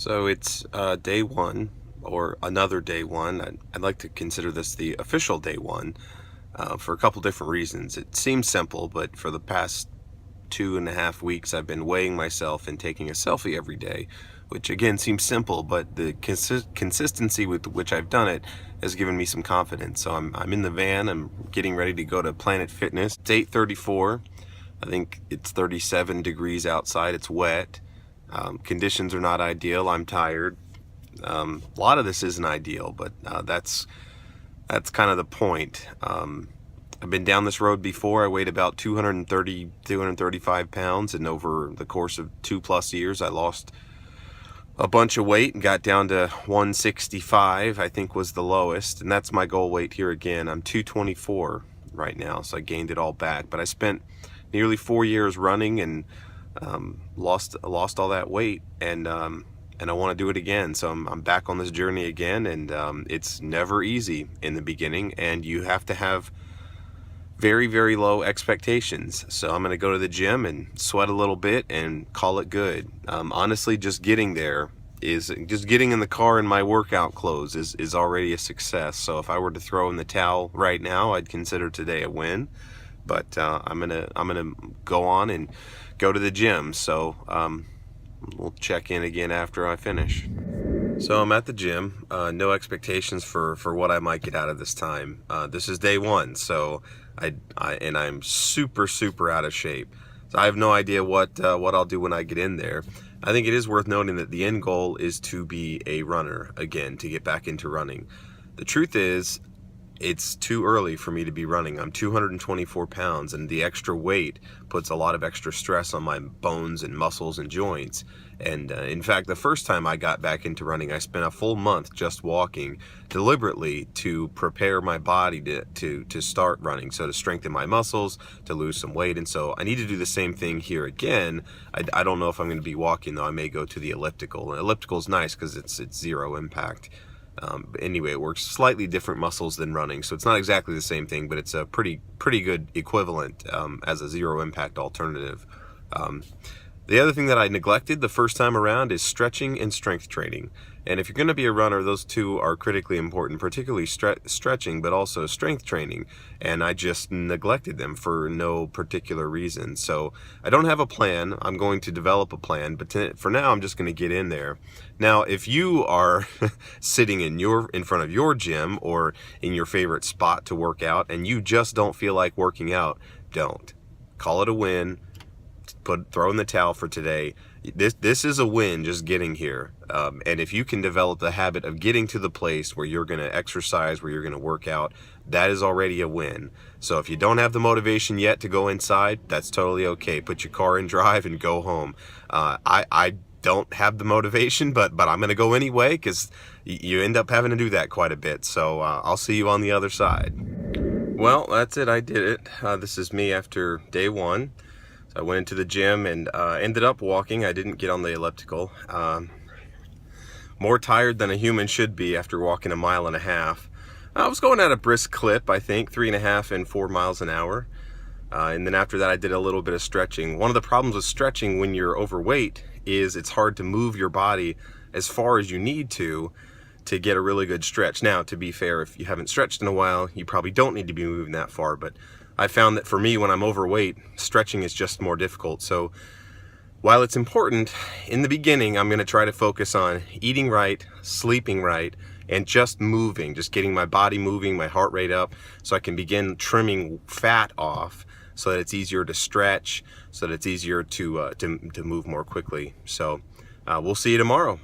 So it's day one, or another day one. I'd like to consider this the official day one for a couple different reasons. It seems simple, but for the past 2.5 weeks, I've been weighing myself and taking a selfie every day, which again seems simple, but the consistency with which I've done it has given me some confidence. So I'm in the van. I'm getting ready to go to Planet Fitness. It's 8:34. I think it's 37 degrees outside. It's wet. Conditions are not ideal. I'm tired. A lot of this isn't ideal, but that's kind of the point. I've been down this road before. I weighed about 235 pounds, and over the course of 2+ years, I lost a bunch of weight and got down to 165, I think was the lowest, and that's my goal weight here again. I'm 224 right now, so I gained it all back, but I spent nearly 4 years running and lost all that weight, and I want to do it again. So I'm back on this journey again, and it's never easy in the beginning, and you have to have very, very low expectations. So I'm going to go to the gym and sweat a little bit and call it good. Honestly, just getting in the car in my workout clothes is already a success. So if I were to throw in the towel right now, I'd consider today a win. But I'm gonna go on and go to the gym. So we'll check in again after I finish. So I'm at the gym. No expectations for what I might get out of this time. This is day one, so I'm super out of shape. So I have no idea what I'll do when I get in there. I think it is worth noting that the end goal is to be a runner again, to get back into running. The truth is, it's too early for me to be running. I'm 224 pounds, and the extra weight puts a lot of extra stress on my bones and muscles and joints. And in fact, the first time I got back into running, I spent a full month just walking deliberately to prepare my body to start running. So to strengthen my muscles, to lose some weight. And so I need to do the same thing here again. I don't know if I'm going to be walking, though. I may go to the elliptical. And elliptical is nice because it's zero impact. Anyway, it works slightly different muscles than running, so it's not exactly the same thing, but it's a pretty good equivalent as a zero impact alternative. The other thing that I neglected the first time around is stretching and strength training. And if you're going to be a runner, those two are critically important, particularly stretching, but also strength training. And I just neglected them for no particular reason. So I don't have a plan. I'm going to develop a plan, but for now, I'm just going to get in there. Now, if you are sitting in front of your gym or in your favorite spot to work out, and you just don't feel like working out, don't. Call it a win. Throw in the towel for today. This is a win, just getting here. And if you can develop the habit of getting to the place where you're going to exercise, where you're going to work out, that is already a win. So if you don't have the motivation yet to go inside, that's totally okay. Put your car in drive and go home. I don't have the motivation, but I'm going to go anyway, because you end up having to do that quite a bit. So I'll see you on the other side. Well, that's it. I did it. This is me after day one. So I went into the gym and ended up walking. I didn't get on the elliptical. More tired than a human should be after walking 1.5 miles. I was going at a brisk clip, I think, 3.5 and 4 miles an hour. And then after that, I did a little bit of stretching. One of the problems with stretching when you're overweight is it's hard to move your body as far as you need to get a really good stretch. Now, to be fair, if you haven't stretched in a while, you probably don't need to be moving that far, but I found that for me, when I'm overweight, stretching is just more difficult. So while it's important, in the beginning, I'm going to try to focus on eating right, sleeping right, and just moving, just getting my body moving, my heart rate up, so I can begin trimming fat off so that it's easier to stretch, so that it's easier to move more quickly. So we'll see you tomorrow.